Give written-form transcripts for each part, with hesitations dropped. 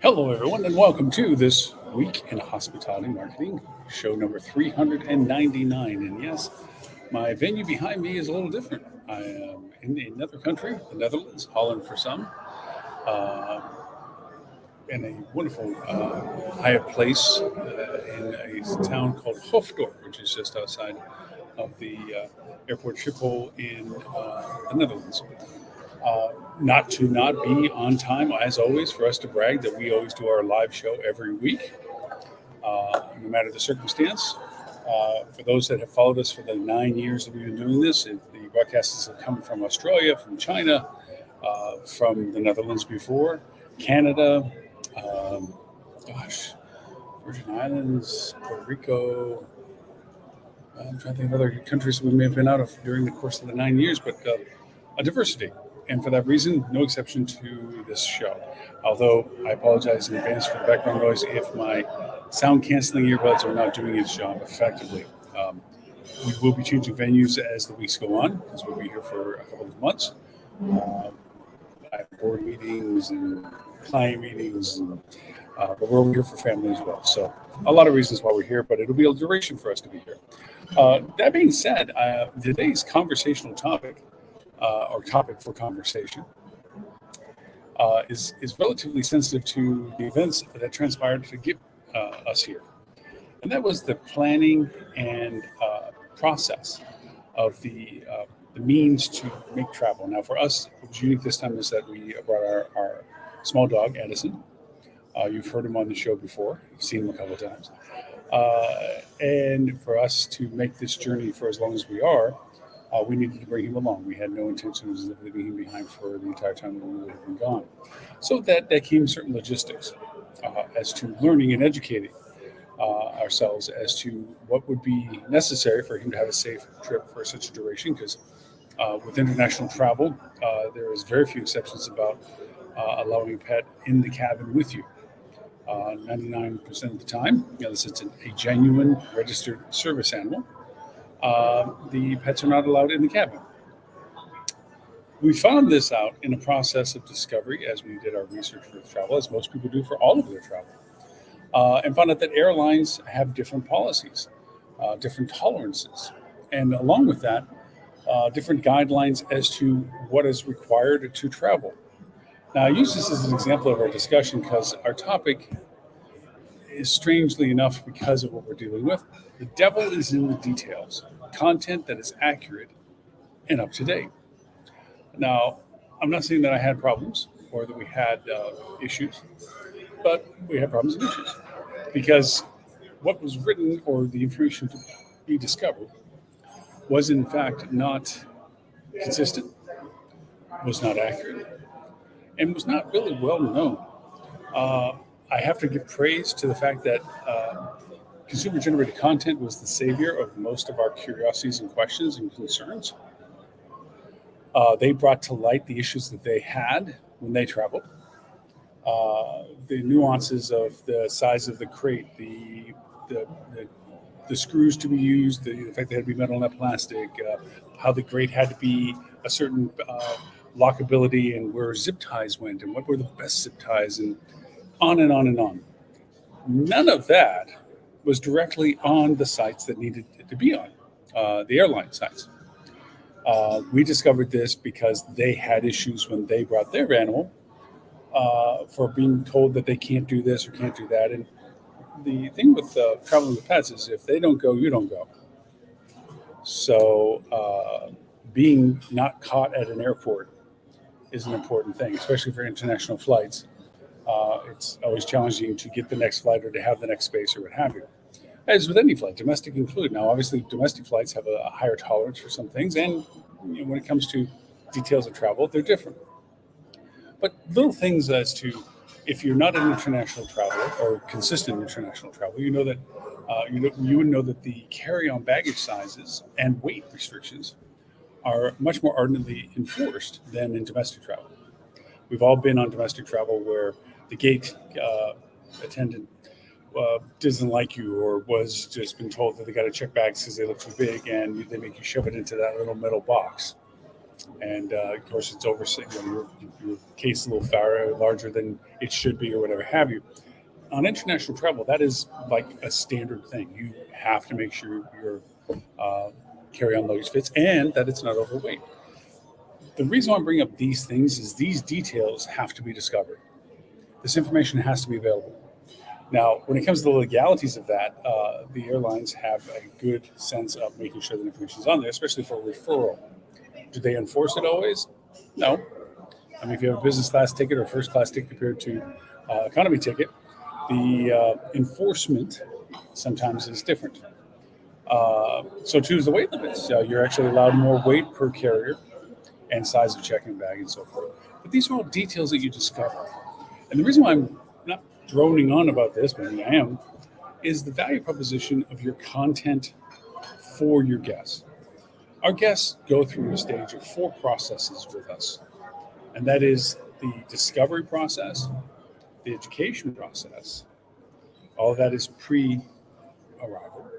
Hello, everyone, and welcome to this week in hospitality marketing, show number 399. And yes, my venue behind me is a little different. I am in another country, the Netherlands, Holland for some, uh, in a wonderful Hyatt place in a town called Hoofddorp, which is just outside of the airport Schiphol in the Netherlands. Uh, Not to not be on time, as always, for us to brag that we always do our live show every week, no matter the circumstance. For those that have followed us for the 9 years that we've been doing this, the broadcasts have come from Australia, from China, from the Netherlands before, Canada, um, gosh, Virgin Islands, Puerto Rico. I'm trying to think of other countries we may have been out of during the course of the 9 years, but a diversity. And for that reason, no exception to this show. Although I apologize in advance for the background noise if my sound canceling earbuds are not doing its job effectively. Um, we will be changing venues as the weeks go on, because we'll be here for a couple of months. Uh, I have board meetings and client meetings, but we're over here for family as well. So a lot of reasons why we're here, but it'll be a duration for us to be here. That being said, today's conversational topic, or topic for conversation, is relatively sensitive to the events that transpired to get us here, and that was the planning and process of the means to make travel. Now, for us, what was unique this time is that we brought our small dog, Edison. You've heard him on the show before. You've seen him a couple of times. And for us to make this journey for as long as we are, we needed to bring him along. We had no intentions of leaving him behind for the entire time that we would have been gone. So that came certain logistics as to learning and educating ourselves as to what would be necessary for him to have a safe trip for such a duration. Because with international travel, there is very few exceptions about allowing a pet in the cabin with you. 99% of the time, unless it's a genuine registered service animal, the pets are not allowed in the cabin. We found this out in a process of discovery as we did our research for travel, as most people do for all of their travel, and found out that airlines have different policies, different tolerances, and along with that, different guidelines as to what is required to travel. Now, I use this as an example of our discussion because our topic is, strangely enough, because of what we're dealing with, the devil is in the details. Content that is accurate and up to date. Now, I'm not saying that I had problems or that we had issues, but we had problems and issues because what was written or the information to be discovered was in fact not consistent, was not accurate, and was not really well known. Uh, I have to give praise to the fact that consumer generated content was the savior of most of our curiosities and questions and concerns. They brought to light the issues that they had when they traveled, the nuances of the size of the crate, the, the, the screws to be used, the fact they had to be metal, not plastic, how the crate had to be a certain lockability, and where zip ties went, and what were the best zip ties, and on and on and on. None of that was directly on the sites that needed it to be on, the airline sites. We discovered this because they had issues when they brought their animal, for being told that they can't do this or can't do that. And the thing with traveling with pets is if they don't go, you don't go. So being not caught at an airport is an important thing, especially for international flights. It's always challenging to get the next flight or to have the next space or what have you. As with any flight, domestic included. Now, obviously, domestic flights have a higher tolerance for some things, and when it comes to details of travel, they're different. But little things as to if you're not an international traveler or consistent international traveler, you know that you would know that the carry-on baggage sizes and weight restrictions are much more ardently enforced than in domestic travel. We've all been on domestic travel where the gate attendant doesn't like you or was just been told that they got to check bags because they look too big and they make you shove it into that little metal box. And of course, it's over, your case is a little far, larger than it should be, or whatever have you. On international travel, that is like a standard thing. You have to make sure your uh, carry-on luggage fits and that it's not overweight. The reason why I'm bringing up these things is these details have to be discovered. This information has to be available. Now, when it comes to the legalities of that, the airlines have a good sense of making sure that information is on there, especially for referral. Do they enforce it always? No. I mean, if you have a business class ticket or first class ticket compared to economy ticket, the enforcement sometimes is different. So too is the weight limits. You're actually allowed more weight per carrier and size of check-in bag and so forth. But these are all details that you discover. And the reason why I'm not droning on about this, maybe I am, is the value proposition of your content for your guests. Our guests go through a stage of 4 processes with us, and that is the discovery process, the education process. All of that is pre-arrival.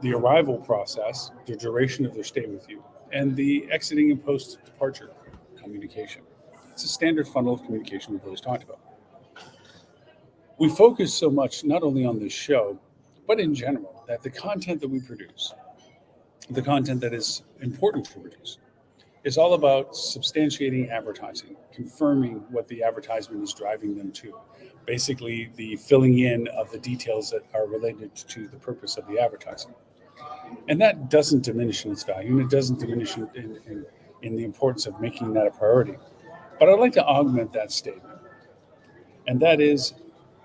The arrival process, the duration of their stay with you, and the exiting and post-departure communication. It's a standard funnel of communication we've always talked about. We focus so much not only on this show, but in general, that the content that we produce, the content that is important to produce, is all about substantiating advertising, confirming what the advertisement is driving them to. Basically, the filling in of the details that are related to the purpose of the advertising. And that doesn't diminish in its value, and it doesn't diminish in the importance of making that a priority. But I'd like to augment that statement, and that is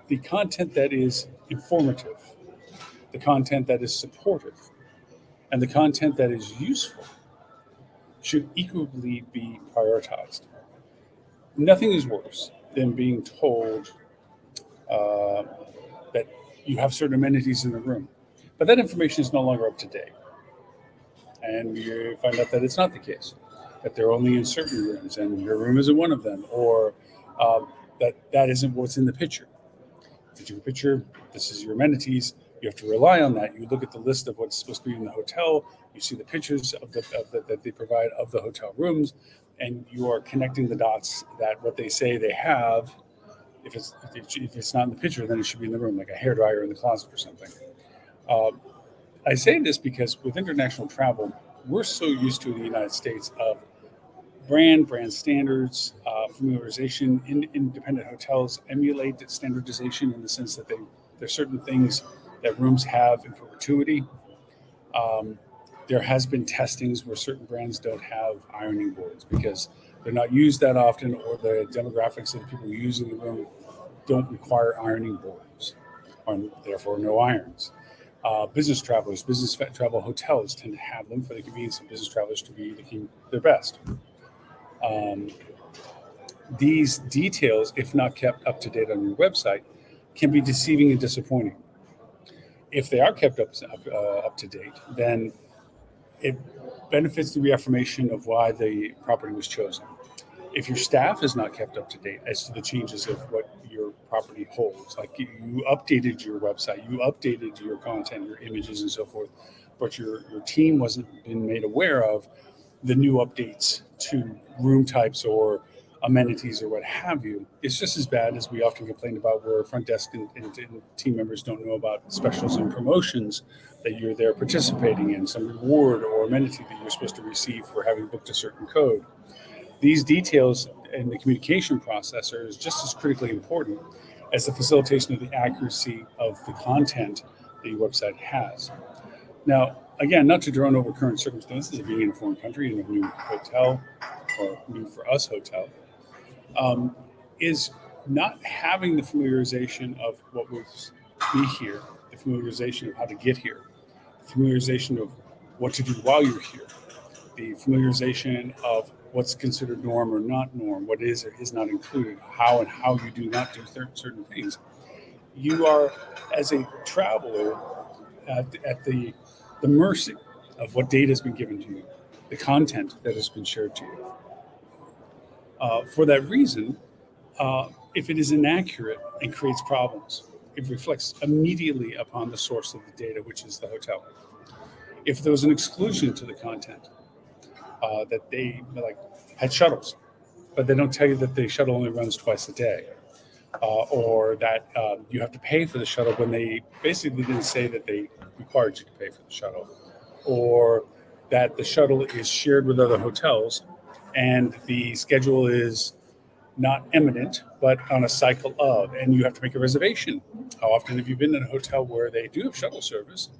the content that is informative, the content that is supportive, and the content that is useful should equally be prioritized. Nothing is worse than being told uh, that you have certain amenities in the room, but that information is no longer up to date. And you find out that it's not the case, that they're only in certain rooms and your room isn't one of them, or that isn't what's in the picture. If you take a picture, this is your amenities. You have to rely on that. You look at the list of what's supposed to be in the hotel. You see the pictures that they provide of the hotel rooms, and you are connecting the dots that what they say they have. If it's not in the picture, then it should be in the room, like a hairdryer in the closet or something. Uh, I say this because with international travel, we're so used to in the United States of brand standards, familiarization. Independent hotels emulate that standardization in the sense that there's certain things that rooms have in perpetuity. Um, there has been testings where certain brands don't have ironing boards because they're not used that often, or the demographics of the people using the room don't require ironing boards, or therefore no irons. Business travelers, travel hotels tend to have them for the convenience of business travelers to be looking their best. Um, these details, if not kept up to date on your website, can be deceiving and disappointing. If they are kept up to date, then it benefits the reaffirmation of why the property was chosen. If your staff is not kept up to date as to the changes of what your property holds, like you updated your website, you updated your content, your images, and so forth, but your team wasn't been made aware of the new updates to room types or amenities or what have you, it's just as bad as we often complain about where front desk and team members don't know about specials and promotions that you're there participating in, some reward or amenity that you're supposed to receive for having booked a certain code. These details in the communication process are just as critically important as the facilitation of the accuracy of the content that your website has. Now, again, not to drone over current circumstances of being in a foreign country in a new hotel, or new for us hotel, is not having the familiarization of what will be here, the familiarization of how to get here, the familiarization of what to do while you're here, the familiarization of what's considered norm or not norm, what is or is not included, how and how you do not do certain things. You are, as a traveler, at the mercy of what data has been given to you, the content that has been shared to you. For that reason, if it is inaccurate and creates problems, it reflects immediately upon the source of the data, which is the hotel. If there was an exclusion to the content, that they like had shuttles, but they don't tell you that the shuttle only runs twice a day, or that you have to pay for the shuttle when they basically didn't say that they required you to pay for the shuttle, or that the shuttle is shared with other hotels and the schedule is not imminent, but on a cycle of, and you have to make a reservation. How often have you been in a hotel where they do have shuttle service,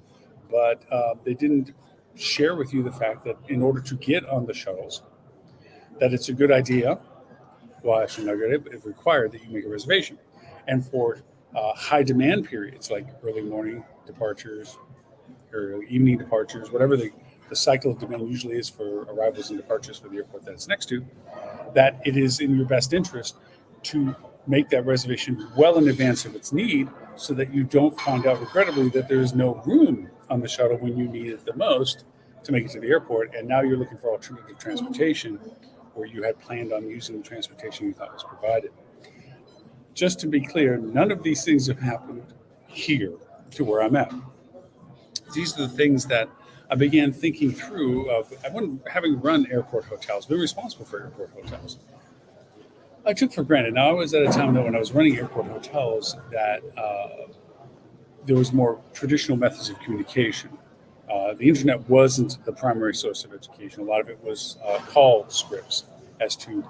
but they didn't share with you the fact that in order to get on the shuttles, that it's a good idea, well, actually not good, but it's required that you make a reservation. And for high demand periods like early morning departures or evening departures, whatever the cycle of demand usually is for arrivals and departures for the airport that it's next to, that it is in your best interest to make that reservation well in advance of its need so that you don't find out regrettably that there is no room on the shuttle when you need it the most to make it to the airport. And now you're looking for alternative transportation where you had planned on using the transportation you thought was provided. Just to be clear, none of these things have happened here to where I'm at. These are the things that I began thinking through of having run airport hotels, been responsible for airport hotels. I took for granted. Now I was at a time that when I was running airport hotels that there was more traditional methods of communication. The internet wasn't the primary source of education. A lot of it was call scripts as to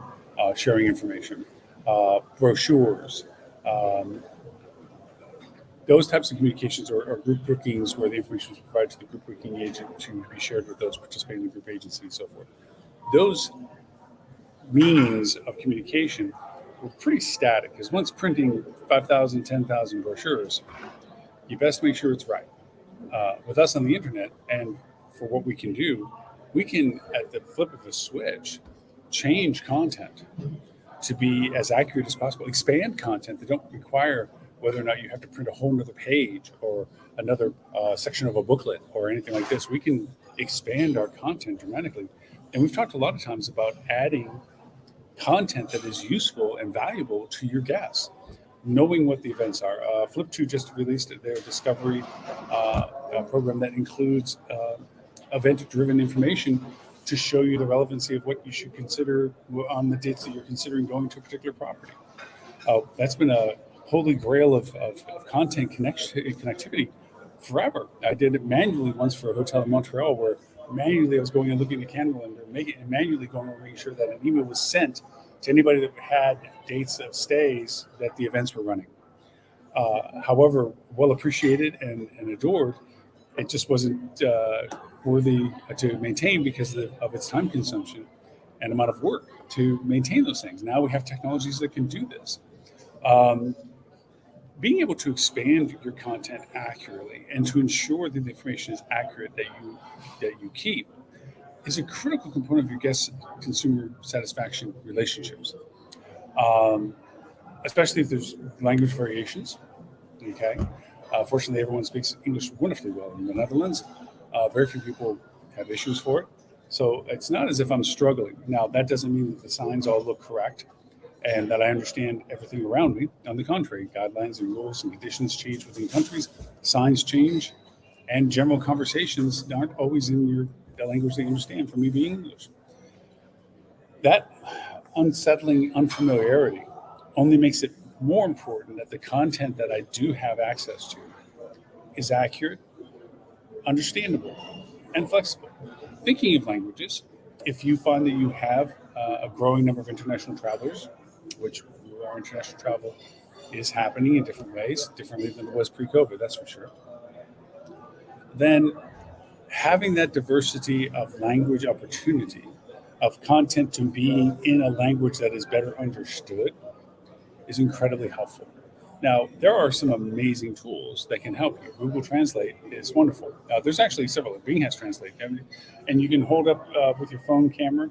sharing information, brochures, um, those types of communications or group bookings where the information was provided to the group booking agent to be shared with those participating in the group agency and so forth. Those means of communication were pretty static because once printing 5,000, 10,000 brochures, you best make sure it's right. With us on the internet and for what we can do, we can, at the flip of a switch, change content to be as accurate as possible, expand content that don't require whether or not you have to print a whole nother page or another section of a booklet or anything like this. We can expand our content dramatically. And we've talked a lot of times about adding content that is useful and valuable to your guests, knowing what the events are. Flip2 just released their Discovery program that includes event-driven information to show you the relevancy of what you should consider on the dates that you're considering going to a particular property. That's been a holy grail of content connectivity forever. I did it manually once for a hotel in Montreal where manually I was going and looking at the calendar and manually going and making sure that an email was sent to anybody that had dates of stays that the events were running. However, well appreciated and adored, it just wasn't worthy to maintain because of its time consumption and amount of work to maintain those things. Now we have technologies that can do this. Being able to expand your content accurately and to ensure that the information is accurate that you keep is a critical component of your guest consumer satisfaction relationships, especially if there's language variations. Okay, fortunately, everyone speaks English wonderfully well in the Netherlands. Very few people have issues for it, so it's not as if I'm struggling. Now, that doesn't mean that the signs all look correct and that I understand everything around me. On the contrary, guidelines and rules and conditions change within countries, signs change, and general conversations aren't always in the language they understand from me being English. That unsettling unfamiliarity only makes it more important that the content that I do have access to is accurate, understandable, and flexible. Thinking of languages, if you find that you have a growing number of international travelers, which our international travel is happening in different ways, differently than it was pre-COVID, that's for sure, then having that diversity of language opportunity, of content to be in a language that is better understood, is incredibly helpful. Now, there are some amazing tools that can help you. Google Translate is wonderful. There's actually several. Bing has Translate, and you can hold up with your phone camera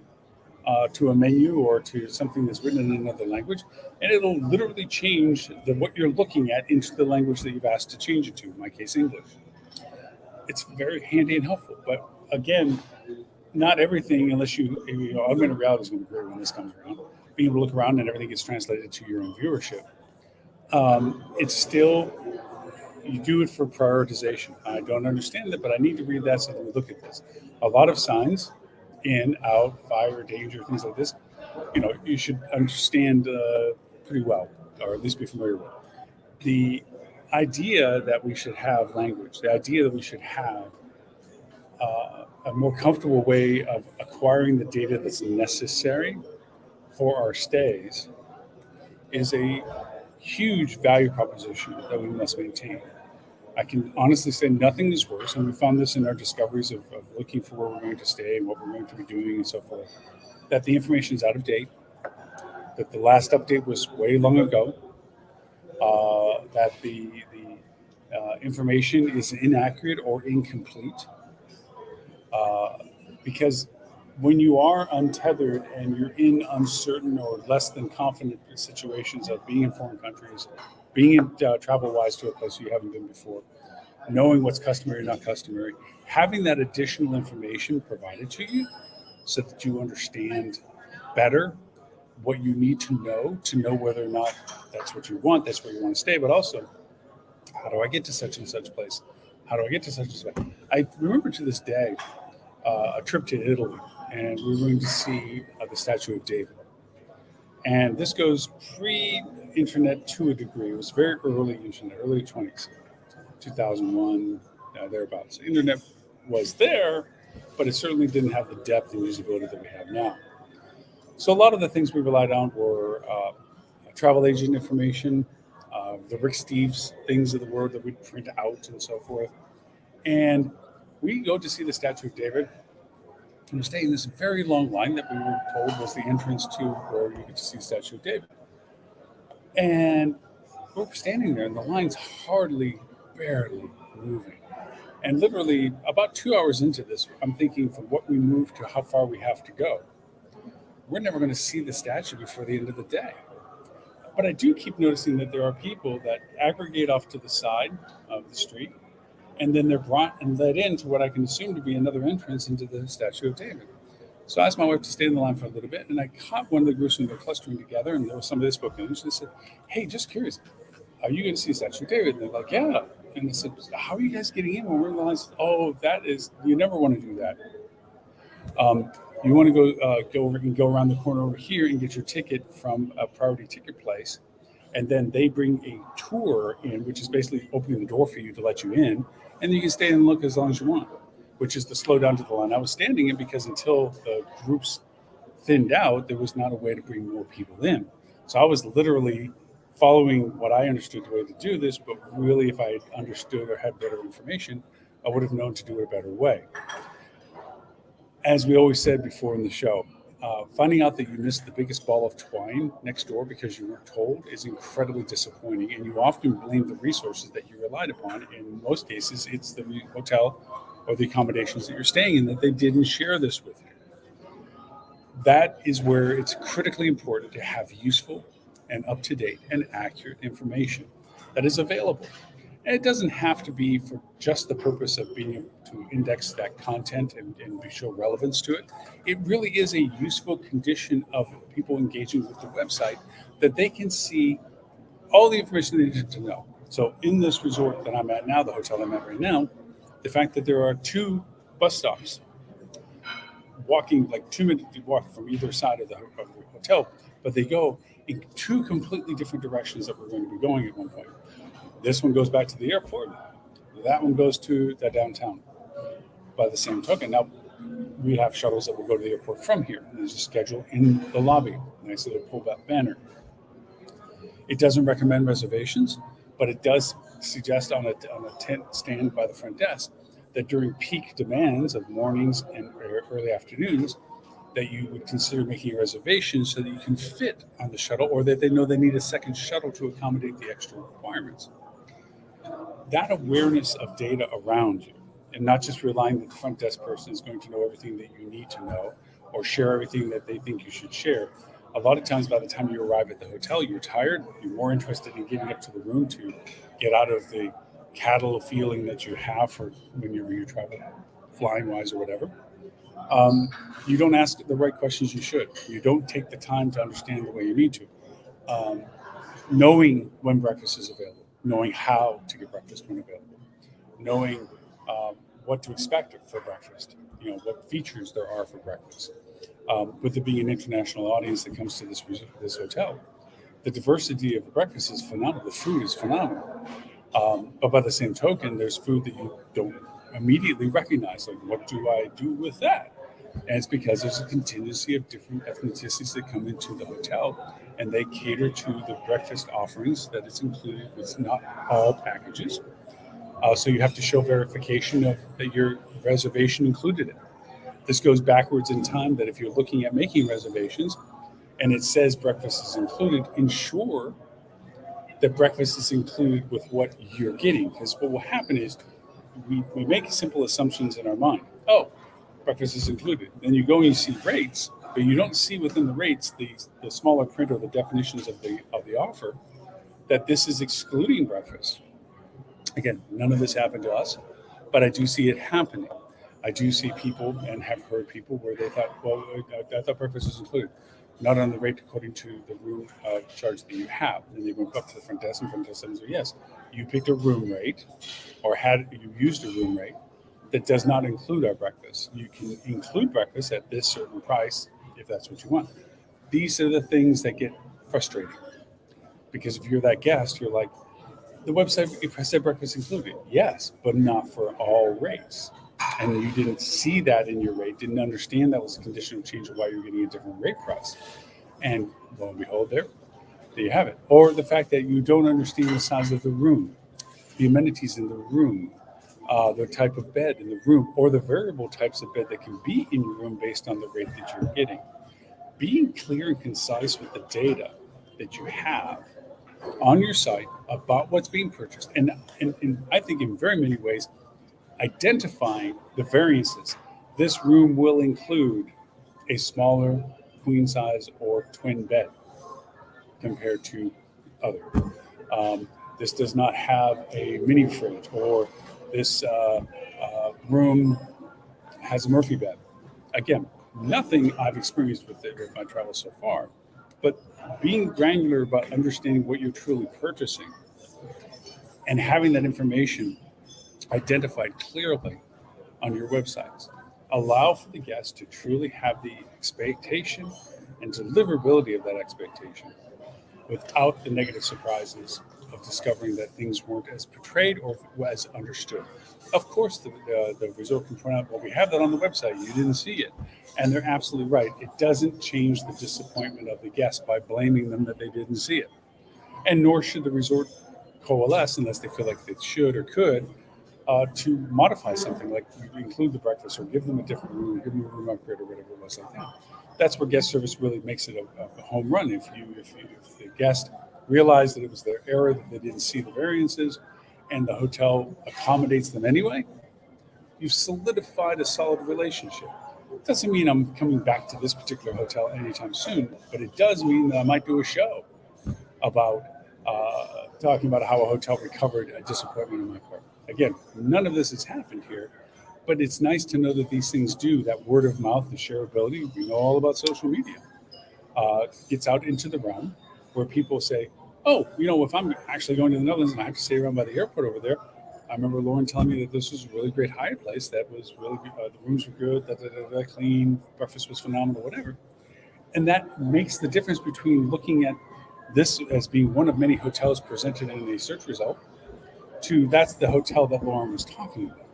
to a menu or to something that's written in another language, and it'll literally change what you're looking at into the language that you've asked to change it to, in my case, English. It's very handy and helpful. But again, not everything, unless augmented reality is going to be great when this comes around. Being able to look around and everything gets translated to your own viewership. It's still, you do it for prioritization. I don't understand it, but I need to read that, so let me look at this. A lot of signs in, out, fire, danger, things like this, you should understand pretty well, or at least be familiar with. The idea that we should have language, the idea that we should have a more comfortable way of acquiring the data that's necessary for our stays is a huge value proposition that we must maintain. I can honestly say nothing is worse, and we found this in our discoveries of looking for where we're going to stay and what we're going to be doing and so forth, that the information is out of date, that the last update was way long ago, that the information is inaccurate or incomplete, because when you are untethered and you're in uncertain or less than confident situations of being in foreign countries, being in travel wise to a place you haven't been before, knowing what's customary or not customary, having that additional information provided to you so that you understand better what you need to know whether or not that's what you want, that's where you want to stay, but also how do I get to such and such place? How do I get to such and such place? I remember to this day a trip to Italy, and we were going to see the Statue of David. And this goes pre-internet to a degree. It was very early internet, early 20s, 2001, thereabouts. The internet was there, but it certainly didn't have the depth and usability that we have now. So a lot of the things we relied on were travel agent information, the Rick Steves things of the world that we'd print out and so forth. And we go to see the Statue of David, and we're staying in this very long line that we were told was the entrance to where you get to see the Statue of David. And we're standing there, and the line's barely moving. And literally, about 2 hours into this, I'm thinking from what we moved to how far we have to go, we're never going to see the statue before the end of the day. But I do keep noticing that there are people that aggregate off to the side of the street, and then they're brought and led into what I can assume to be another entrance into the Statue of David. So I asked my wife to stay in the line for a little bit, and I caught one of the groups when they were clustering together, and there was somebody that spoke English. They said, "Hey, just curious, are you going to see Statue of David?" And they're like, "Yeah." And they said, "How are you guys getting in when we're in the line?" "Oh, you never want to do that. You want to go around the corner over here and get your ticket from a priority ticket place, and then they bring a tour in, which is basically opening the door for you to let you in, and you can stay and look as long as you want," which is the slow down to the line I was standing in, because until the groups thinned out, there was not a way to bring more people in. So I was literally following what I understood the way to do this, but really, if I had understood or had better information, I would have known to do it a better way. As we always said before in the show, finding out that you missed the biggest ball of twine next door because you weren't told is incredibly disappointing, and you often blame the resources that you relied upon. In most cases, it's the hotel or the accommodations that you're staying in that they didn't share this with you. That is where it's critically important to have useful and up-to-date and accurate information that is available. And it doesn't have to be for just the purpose of being able to index that content and show relevance to it. It really is a useful condition of people engaging with the website, that they can see all the information they need to know. So in this resort that I'm at now, the hotel I'm at right now, the fact that there are 2 bus stops walking, like 2 minutes walk from either side of the hotel, but they go in 2 completely different directions that we're going to be going at one point. This one goes back to the airport. That one goes to the downtown. By the same token, now we have shuttles that will go to the airport from here. There's a schedule in the lobby. Nice little pull-back banner. It doesn't recommend reservations, but it does suggest on a tent stand by the front desk that during peak demands of mornings and early afternoons, that you would consider making a reservation so that you can fit on the shuttle, or that they know they need a second shuttle to accommodate the extra requirements. That awareness of data around you, and not just relying that the front desk person is going to know everything that you need to know or share everything that they think you should share. A lot of times by the time you arrive at the hotel, you're tired, you're more interested in getting up to the room to get out of the cattle feeling that you have for when you're traveling, flying wise or whatever. You don't ask the right questions you should. You don't take the time to understand the way you need to. Knowing when breakfast is available, knowing how to get breakfast when available, knowing what to expect for breakfast. what features there are for breakfast. With it being an international audience that comes to this hotel, the diversity of the breakfast is phenomenal. The food is phenomenal. But by the same token, there's food that you don't immediately recognize. Like, what do I do with that? And it's because there's a contingency of different ethnicities that come into the hotel, and they cater to the breakfast offerings that it's included. It's not all packages. So you have to show verification of that your reservation included it. This goes backwards in time, that if you're looking at making reservations and it says breakfast is included, ensure that breakfast is included with what you're getting. Because what will happen is we make simple assumptions in our mind. Oh, breakfast is included. Then you go and you see rates, but you don't see within the rates the smaller print or the definitions of the offer that this is excluding breakfast. Again, none of this happened to us, but I do see it happening. I do see people and have heard people where they thought, well, I thought breakfast was included, not on the rate according to the room charge that you have. And they went up to the front desk, and front desk said, yes, you picked a room rate, or you used a room rate that does not include our breakfast. You can include breakfast at this certain price if that's what you want. These are the things that get frustrating, because if you're that guest, you're like, the website said breakfast included. Yes, but not for all rates. And you didn't see that in your rate, didn't understand that was a conditional change of why you're getting a different rate price. And lo and behold, there you have it. Or the fact that you don't understand the size of the room, the amenities in the room, the type of bed in the room, or the variable types of bed that can be in your room based on the rate that you're getting. Being clear and concise with the data that you have on your site about what's being purchased, and I think in very many ways, identifying the variances. This room will include a smaller queen size or twin bed compared to other. This does not have a mini fridge, or this room has a Murphy bed. Again, nothing I've experienced with my travels so far, but being granular about understanding what you're truly purchasing and having that information identified clearly on your websites allow for the guest to truly have the expectation and deliverability of that expectation without the negative surprises of discovering that things weren't as portrayed or as understood. Of course, the resort can point out, well, we have that on the website, you didn't see it. And they're absolutely right. It doesn't change the disappointment of the guest by blaming them that they didn't see it. And nor should the resort coalesce, unless they feel like they should or could, to modify something, like include the breakfast or give them a different room, give them a room upgrade or whatever it was like that. That's where guest service really makes it a home run. If the guest realized that it was their error, that they didn't see the variances, and the hotel accommodates them anyway, you've solidified a solid relationship. It doesn't mean I'm coming back to this particular hotel anytime soon, but it does mean that I might do a show about talking about how a hotel recovered a disappointment on my part. Again, none of this has happened here, but it's nice to know that these things do. That word of mouth, the shareability, we know all about social media, gets out into the realm where people say, oh, if I'm actually going to the Netherlands and I have to stay around by the airport over there, I remember Loren telling me that this was a really great Hyatt place that was really good. The rooms were good, clean, breakfast was phenomenal, whatever. And that makes the difference between looking at this as being one of many hotels presented in a search result to that's the hotel that Loren was talking about.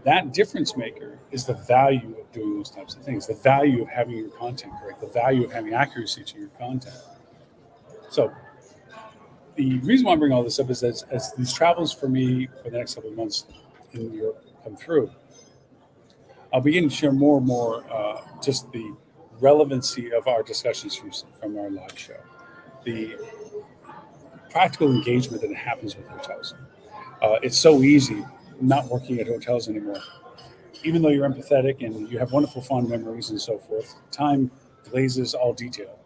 That difference maker is the value of doing those types of things, the value of having your content correct, the value of having accuracy to your content. So the reason why I bring all this up is as these travels for me for the next couple of months in Europe come through, I'll begin to share more and more just the relevancy of our discussions from our live show, the practical engagement that happens with hotels. It's so easy not working at hotels anymore. Even though you're empathetic and you have wonderful fond memories and so forth, time glazes all detail.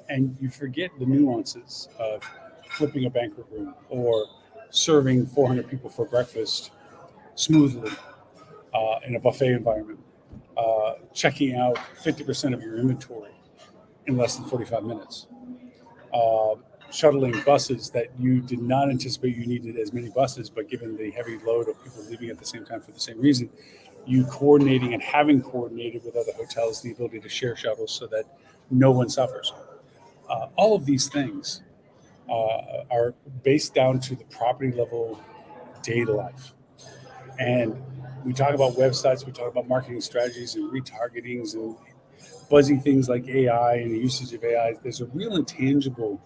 And you forget the nuances of flipping a banquet room or serving 400 people for breakfast smoothly in a buffet environment, checking out 50% of your inventory in less than 45 minutes, shuttling buses that you did not anticipate you needed as many buses, but given the heavy load of people leaving at the same time for the same reason, you coordinating and having coordinated with other hotels the ability to share shuttles so that no one suffers. All of these things are based down to the property level data life. And we talk about websites, we talk about marketing strategies and retargetings and buzzy things like AI and the usage of AI. There's a real and tangible,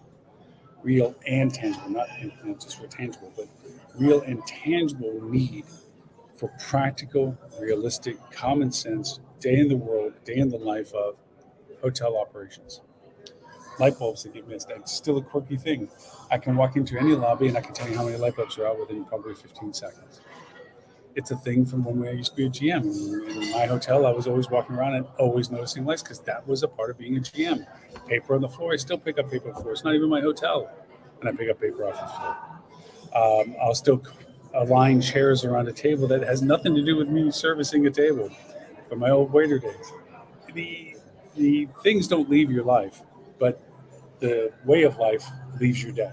not just real tangible, but real and tangible need for practical, realistic, common sense, day in the world, day in the life of hotel operations. Light bulbs that get missed. That's still a quirky thing. I can walk into any lobby and I can tell you how many light bulbs are out within probably 15 seconds. It's a thing from when I used to be a GM. In my hotel, I was always walking around and always noticing lights because that was a part of being a GM. Paper on the floor, I still pick up paper on the floor. It's not even my hotel, and I pick up paper off the floor. I'll still align chairs around a table that has nothing to do with me servicing a table from my old waiter days. The things don't leave your life, but the way of life leaves your day.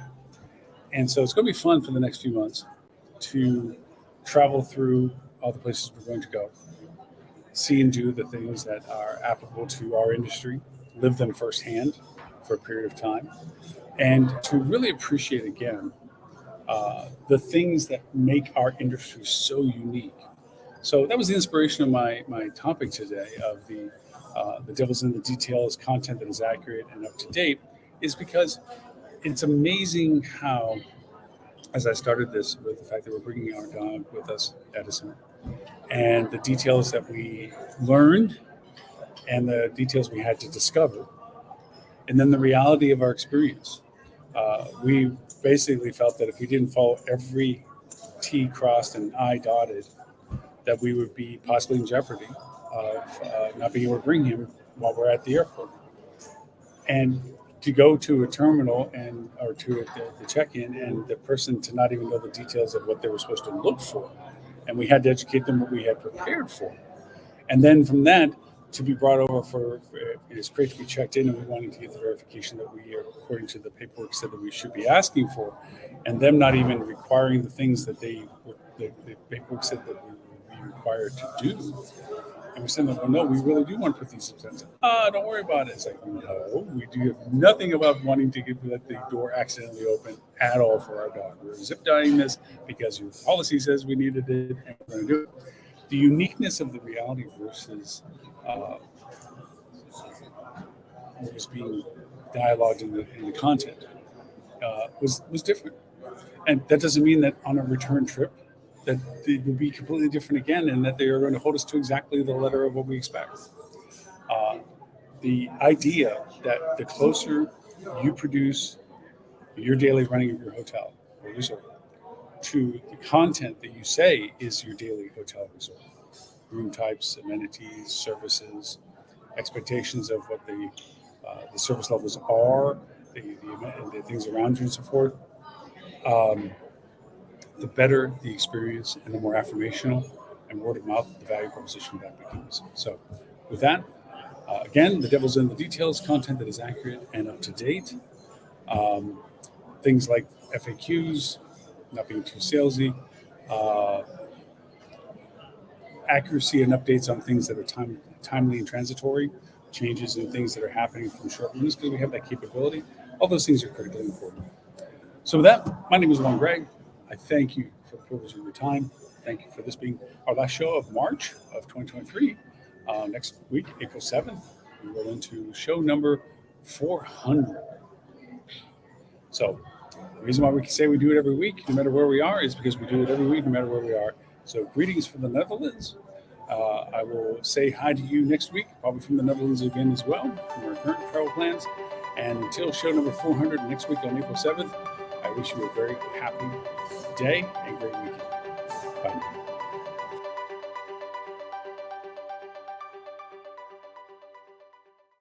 And so it's going to be fun for the next few months to travel through all the places we're going to go, see and do the things that are applicable to our industry, live them firsthand for a period of time, and to really appreciate again the things that make our industry so unique. So that was the inspiration of my topic today of the devil's in the details, content that is accurate and up to date, is because it's amazing how, as I started this with the fact that we're bringing our dog with us, Edison, and the details that we learned and the details we had to discover, and then the reality of our experience. We basically felt that if we didn't follow every T crossed and I dotted, that we would be possibly in jeopardy of not being able to bring him while we're at the airport. And to go to a terminal and or to the check-in and the person to not even know the details of what they were supposed to look for. And we had to educate them what we had prepared for. And then from that, to be brought over for it's great to be checked in, and we wanted to get the verification that we are, according to the paperwork, said that we should be asking for, and them not even requiring the things that the paperwork said that we would be required to do. And we said, well, no, we really do want to put these substances. Don't worry about it. It's like, no, we do have nothing about wanting to let the door accidentally open at all for our dog. We're zip tying this because your policy says we needed it, and we're going to do it. The uniqueness of the reality versus what was being dialogued in the content was different. And that doesn't mean that on a return trip that it will be completely different again, and that they are going to hold us to exactly the letter of what we expect. The idea that the closer you produce your daily running of your hotel or resort to the content that you say is your daily hotel resort, room types, amenities, services, expectations of what the service levels are, the things around you and so forth, the better the experience and the more affirmational and word of mouth the value proposition that becomes. So with that, again, the devil's in the details, content that is accurate and up to date. Things like FAQs, not being too salesy, accuracy and updates on things that are timely and transitory, changes in things that are happening from short rooms because we have that capability. All those things are critically important. So with that, my name is Loren Gregg. I thank you for the privilege of your time. Thank you for this being our last show of March of 2023. Next week, April 7th, we roll into show number 400. So the reason why we can say we do it every week, no matter where we are, is because we do it every week, no matter where we are. So greetings from the Netherlands. I will say hi to you next week, probably from the Netherlands again as well, from our current travel plans. And until show number 400 next week on April 7th, I wish you a very happy day and great weekend. Bye.